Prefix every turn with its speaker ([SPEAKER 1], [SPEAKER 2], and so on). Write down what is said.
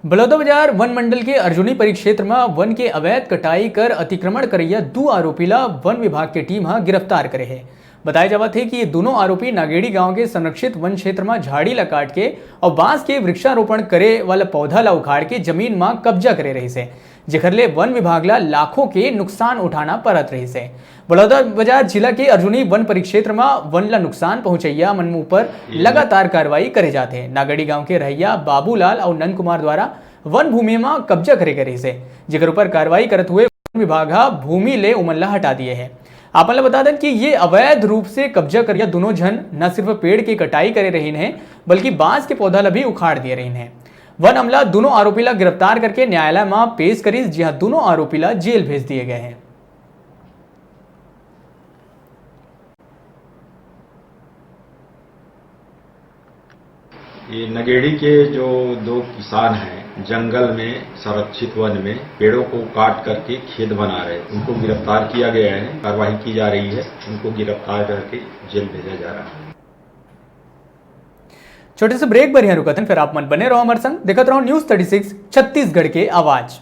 [SPEAKER 1] Balodabazar one मंडल के अर्जुनी परिक्षेत्र में वन के अवैध कटाई कर अतिक्रमण करैया 2 आरोपी ला वन विभाग की टीम गिरफ्तार करे है। बताया जावा थे कि ये दोनों आरोपी नागेड़ी गांव के संरक्षित वन क्षेत्र में झाड़ी ला काट के और बांस के वृक्षारोपण करे वाला पौधा ला उखाड़ के जमीन में कब्जा करे रही से, जेकर ले वन विभाग ला लाखों के नुकसान उठाना पड़त रही से। बलौदाबाजार जिला के अर्जुनी वन परिक्षेत्र में वन ला नुकसान पहुंचैया मनमू पर लगातार कार्रवाई करे जाते हैं। नागड़ी गांव के रहिया बाबूलाल और नंद कुमार द्वारा वन भूमि में कब्जा करे गए से, जेकर ऊपर कार्रवाई करते हुए वन विभाग भूमि ले उमनला हटा दिए है। आप बता दें कि ये अवैध रूप से कब्जा कर दोनों जन न सिर्फ पेड़ की कटाई करे रही हैं बल्कि बांस के पौधा ला भी उखाड़ दिए रही हैं। वन अमला दोनों आरोपी ला गिरफ्तार करके न्यायालय में पेश करी, जहां दोनों आरोपी ला जेल भेज दिए गए हैं।
[SPEAKER 2] ये नगेड़ी के जो 2 किसान हैं जंगल में संरक्षित वन में पेड़ों को काट करके खेत बना रहे, उनको गिरफ्तार किया गया है। कार्रवाई की जा रही है, उनको गिरफ्तार करके जेल भेजा जा रहा है।
[SPEAKER 1] छोटे से ब्रेक पर यहाँ रुकते हैं, फिर आप मन बने रहो हमारे संग, देखते रहो न्यूज़ 36 छत्तीसगढ़ के आवाज।